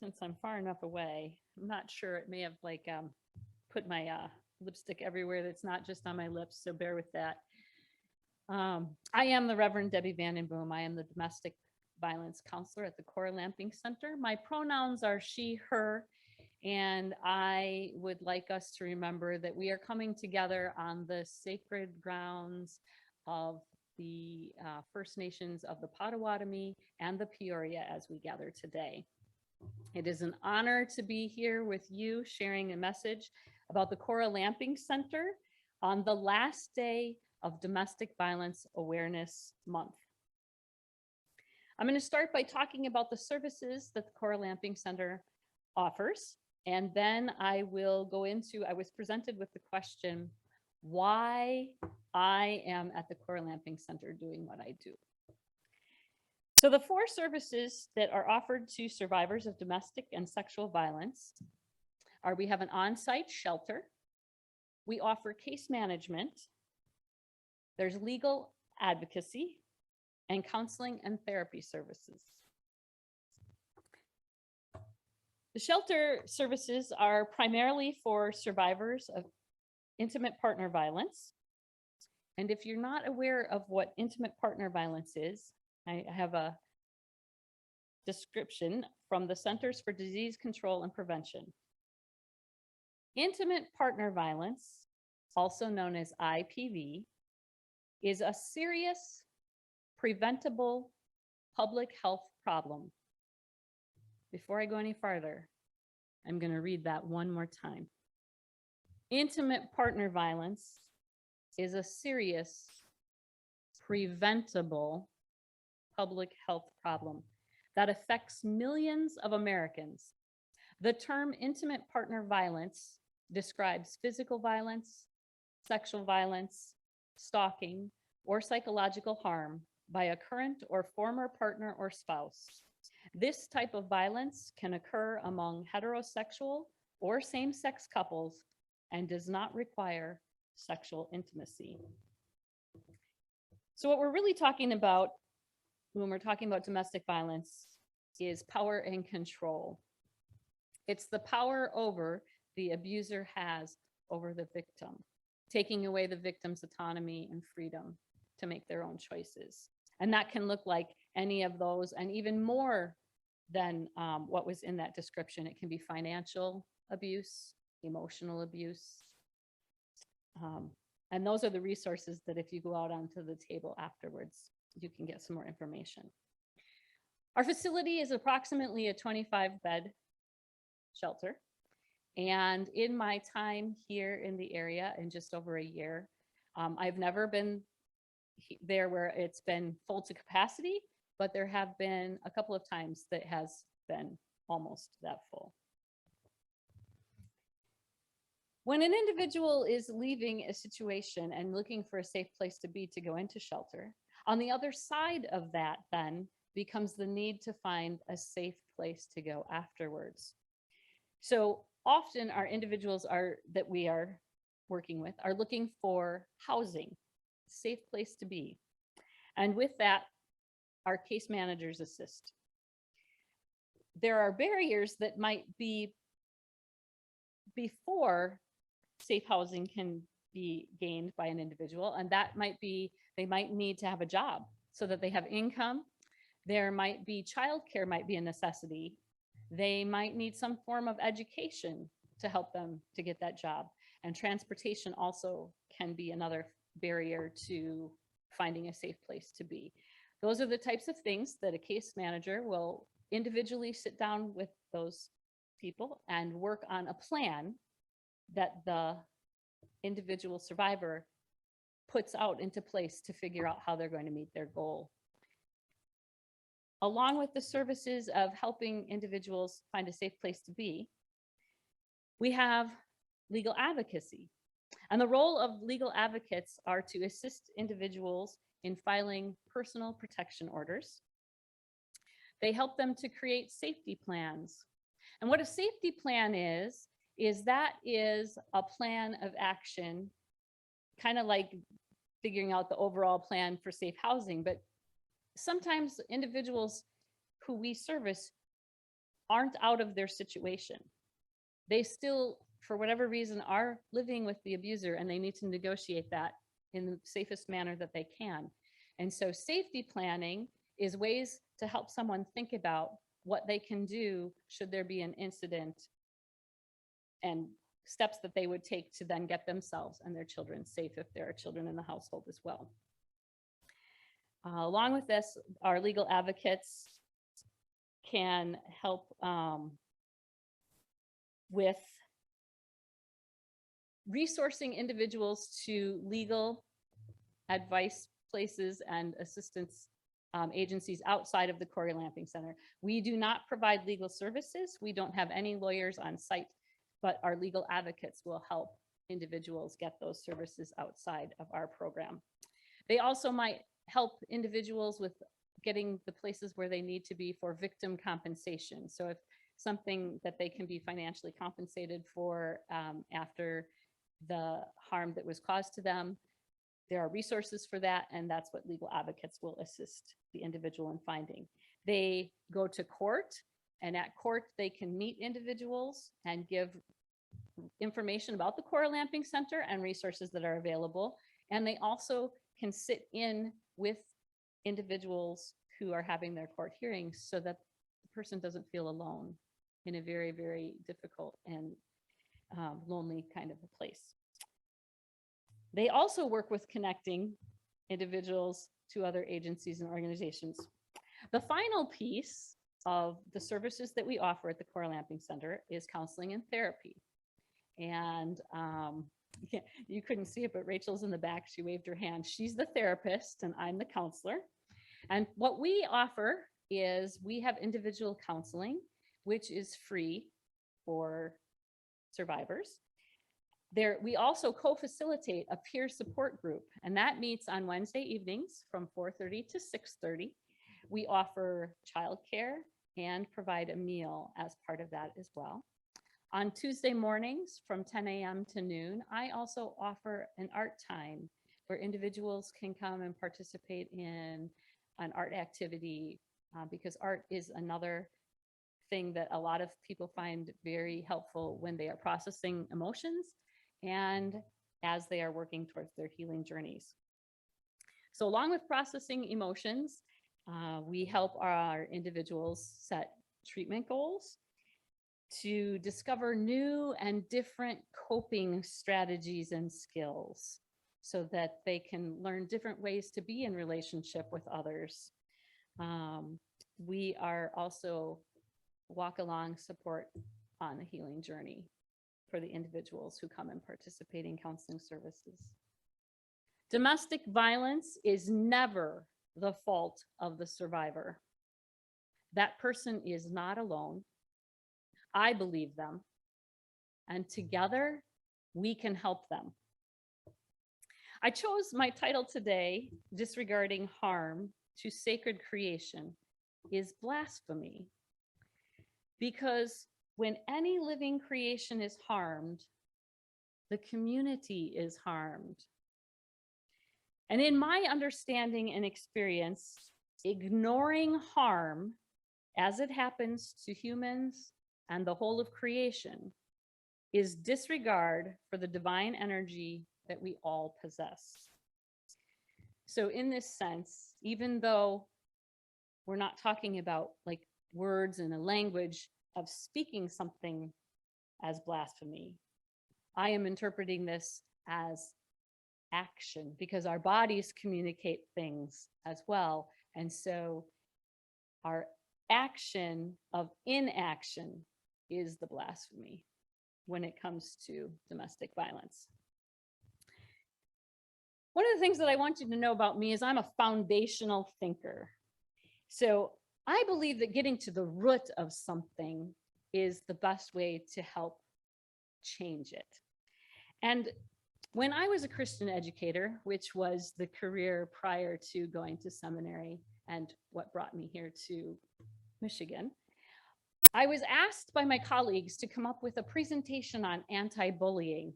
since I'm far enough away, I'm not sure. It may have like put my lipstick everywhere that's not just on my lips, so bear with that. I am the Reverend Debbie Vanden Boom. I am the domestic violence counselor at the Cora Lamping Center. My pronouns are she, her, and I would like us to remember that we are coming together on the sacred grounds of the First Nations of the Potawatomi and the Peoria as we gather today. It is an honor to be here with you sharing a message about the Cora Lamping Center on the last day of Domestic Violence Awareness Month. I'm going to start by talking about the services that the Cora Lamping Center offers, and then I will go into, I was presented with the question, why I am at the Cora Lamping Center doing what I do. So the 4 services that are offered to survivors of domestic and sexual violence are, we have an on-site shelter, we offer case management, there's legal advocacy, and counseling and therapy services. The shelter services are primarily for survivors of intimate partner violence. And if you're not aware of what intimate partner violence is, I have a description from the Centers for Disease Control and Prevention. Intimate partner violence, also known as IPV, is a serious, preventable public health problem. Before I go any farther, I'm going to read that one more time. Intimate partner violence is a serious, preventable public health problem that affects millions of Americans. The term intimate partner violence describes physical violence, sexual violence, stalking, or psychological harm by a current or former partner or spouse. This type of violence can occur among heterosexual or same-sex couples and does not require sexual intimacy. So what we're really talking about when we're talking about domestic violence is power and control. It's the power over the abuser has over the victim, taking away the victim's autonomy and freedom to make their own choices. And that can look like any of those and even more than what was in that description. It can be financial abuse, emotional abuse. And those are the resources that if you go out onto the table afterwards, you can get some more information. Our facility is approximately a 25-bed shelter. And in my time here in the area, in just over a year, I've never been there where it's been full to capacity, but there have been a couple of times that has been almost that full. When an individual is leaving a situation and looking for a safe place to be to go into shelter, on the other side of that then becomes the need to find a safe place to go afterwards. So often our individuals that we are working with are looking for housing, safe place to be. And with that, our case managers assist. There are barriers that might be before safe housing can be gained by an individual, and that might be they might need to have a job so that they have income. There might be childcare might be a necessity. They might need some form of education to help them to get that job. And transportation also can be another barrier to finding a safe place to be. Those are the types of things that a case manager will individually sit down with those people and work on a plan that the individual survivor puts out into place to figure out how they're going to meet their goal. Along with the services of helping individuals find a safe place to be, we have legal advocacy. And the role of legal advocates are to assist individuals in filing personal protection orders. They help them to create safety plans. And what a safety plan is that is a plan of action, kind of like figuring out the overall plan for safe housing. But sometimes individuals who we service aren't out of their situation. They still, for whatever reason, are living with the abuser, and they need to negotiate that in the safest manner that they can. And so safety planning is ways to help someone think about what they can do should there be an incident, and steps that they would take to then get themselves and their children safe if there are children in the household as well. Along with this, our legal advocates can help with resourcing individuals to legal advice places and assistance agencies outside of the Cora Lamping Center. We do not provide legal services. We don't have any lawyers on site, but our legal advocates will help individuals get those services outside of our program. They also might help individuals with getting the places where they need to be for victim compensation. So if something that they can be financially compensated for after the harm that was caused to them, there are resources for that, and that's what legal advocates will assist the individual in finding. They go to court, and at court they can meet individuals and give information about the Cora Lamping Center and resources that are available. And they also can sit in with individuals who are having their court hearings so that the person doesn't feel alone in a very, very difficult and lonely kind of a place. They also work with connecting individuals to other agencies and organizations. The final piece of the services that we offer at the Cora Lamping Center is counseling and therapy. And you couldn't see it, but Rachel's in the back. She waved her hand. She's the therapist and I'm the counselor. And what we offer is we have individual counseling, which is free for survivors. We also co-facilitate a peer support group, and that meets on Wednesday evenings from 4:30 to 6:30. We offer childcare and provide a meal as part of that as well. On Tuesday mornings from 10 a.m. to noon, I also offer an art time where individuals can come and participate in an art activity because art is another thing that a lot of people find very helpful when they are processing emotions and as they are working towards their healing journeys. So along with processing emotions, we help our individuals set treatment goals to discover new and different coping strategies and skills so that they can learn different ways to be in relationship with others. We are also walk along support on the healing journey for the individuals who come and participate in counseling services. Domestic violence is never the fault of the survivor. That person is not alone. I believe them, and together we can help them. I chose my title today, Disregarding Harm to Sacred Creation, is Blasphemy, because when any living creation is harmed, the community is harmed. And in my understanding and experience, ignoring harm as it happens to humans and the whole of creation is disregard for the divine energy that we all possess. So in this sense, even though we're not talking about like words and a language of speaking something as blasphemy, I am interpreting this as action because our bodies communicate things as well. And so our action of inaction is the blasphemy when it comes to domestic violence. One of the things that I want you to know about me is I'm a foundational thinker. So I believe that getting to the root of something is the best way to help change it. And when I was a Christian educator, which was the career prior to going to seminary and what brought me here to Michigan, I was asked by my colleagues to come up with a presentation on anti-bullying.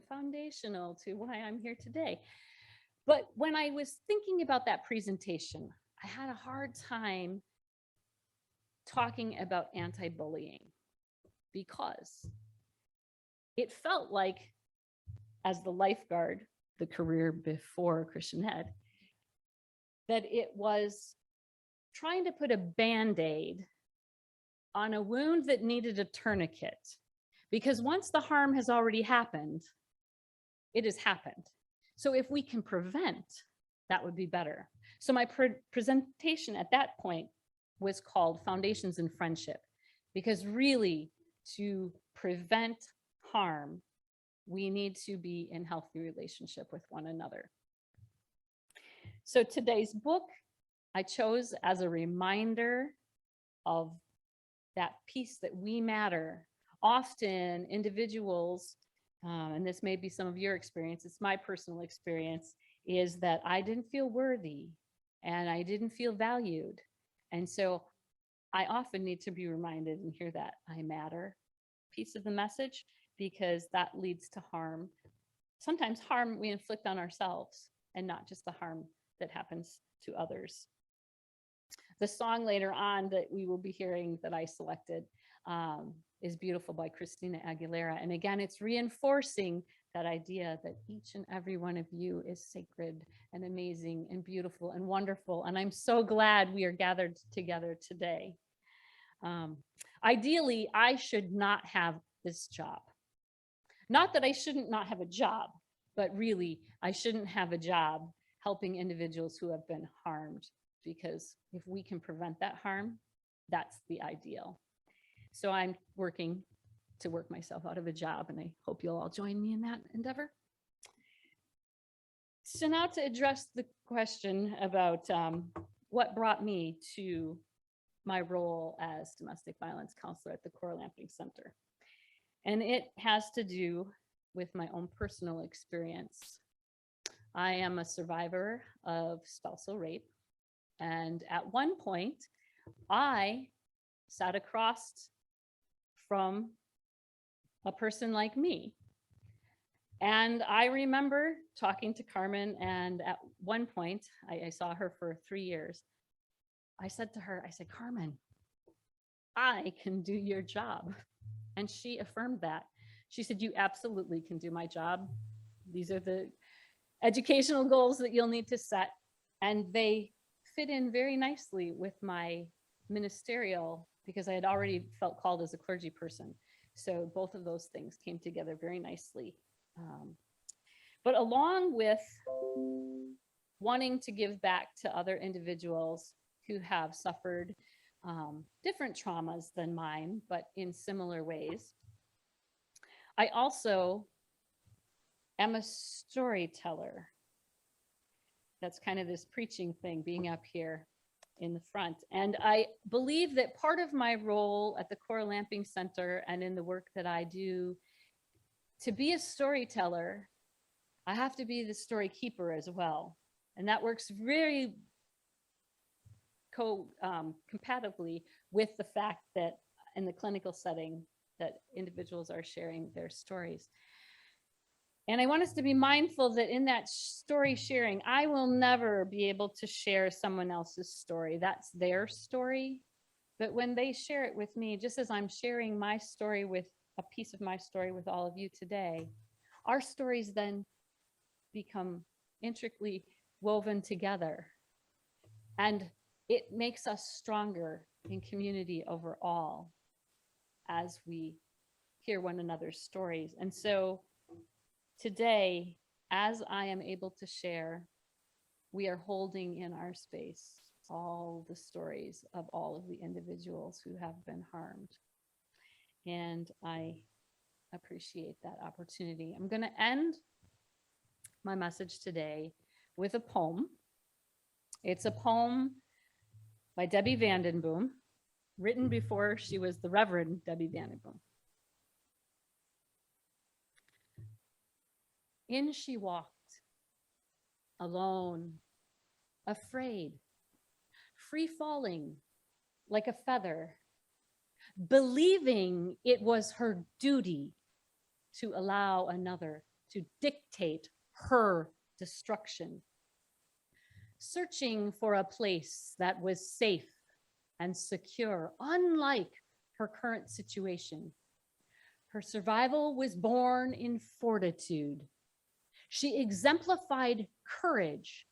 Foundational to why I'm here today. But when I was thinking about that presentation, I had a hard time talking about anti-bullying because it felt like, as the lifeguard, the career before Christian Ed, that it was trying to put a Band-Aid on a wound that needed a tourniquet. Because once the harm has already happened, it has happened. So if we can prevent, that would be better. So my presentation at that point was called Foundations in Friendship, because really to prevent harm, we need to be in healthy relationship with one another. So today's book I chose as a reminder of that piece that we matter. Often individuals, and this may be some of your experience, it's my personal experience, is that I didn't feel worthy and I didn't feel valued. And so I often need to be reminded and hear that I matter piece of the message, because that leads to harm. Sometimes harm we inflict on ourselves and not just the harm that happens to others. The song later on that we will be hearing that I selected is Beautiful by Christina Aguilera. And again, it's reinforcing that idea that each and every one of you is sacred and amazing and beautiful and wonderful. And I'm so glad we are gathered together today. Ideally, I should not have this job. Not that I shouldn't not have a job, but really I shouldn't have a job helping individuals who have been harmed, because if we can prevent that harm, that's the ideal. So I'm working to work myself out of a job, and I hope you'll all join me in that endeavor. So now to address the question about what brought me to my role as domestic violence counselor at the Cora Center. And it has to do with my own personal experience. I am a survivor of spousal rape. And at one point, I sat across from a person like me. And I remember talking to Carmen, and at one point, I saw her for 3 years. I said to her, I said, Carmen, I can do your job. And she affirmed that. She said, you absolutely can do my job. These are the educational goals that you'll need to set. And they fit in very nicely with my ministerial, because I had already felt called as a clergy person. So both of those things came together very nicely. But along with wanting to give back to other individuals who have suffered different traumas than mine, but in similar ways, I also am a storyteller. That's kind of this preaching thing, being up here in the front. And I believe that part of my role at the Cora Lamping Center and in the work that I do, to be a storyteller, I have to be the story keeper as well. And that works very compatibly with the fact that in the clinical setting that individuals are sharing their stories. And I want us to be mindful that in that story sharing, I will never be able to share someone else's story. That's their story. But when they share it with me, just as I'm sharing my story with a piece of my story with all of you today, our stories then become intricately woven together. And it makes us stronger in community overall as we hear one another's stories. And so today, as I am able to share, we are holding in our space all the stories of all of the individuals who have been harmed. And I appreciate that opportunity. I'm going to end my message today with a poem. It's a poem by Debi Vandenboom, written before she was the Reverend Debi Vandenboom. In she walked, alone, afraid, free falling like a feather, believing it was her duty to allow another to dictate her destruction, searching for a place that was safe and secure, unlike her current situation. Her survival was born in fortitude. She exemplified courage,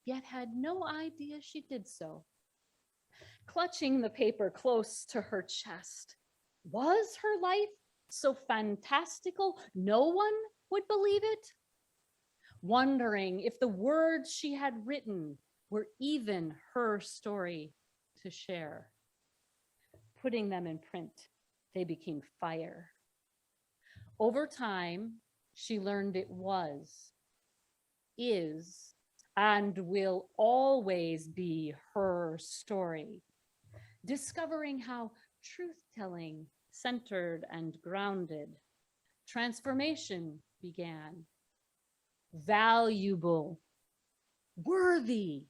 yet had no idea she did so. Clutching the paper close to her chest, was her life so fantastical no one would believe it? Wondering if the words she had written were even her story to share. Putting them in print, they became fire. Over time, she learned it was, is, and will always be her story. Discovering how truth-telling, centered and grounded, transformation began. Valuable, worthy,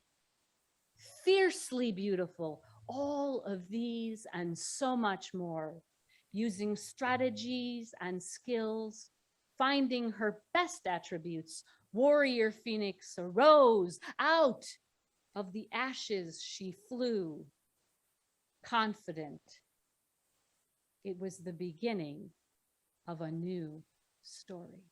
fiercely beautiful, all of these and so much more, using strategies and skills, finding her best attributes, warrior phoenix arose out of the ashes she flew, confident. It was the beginning of a new story.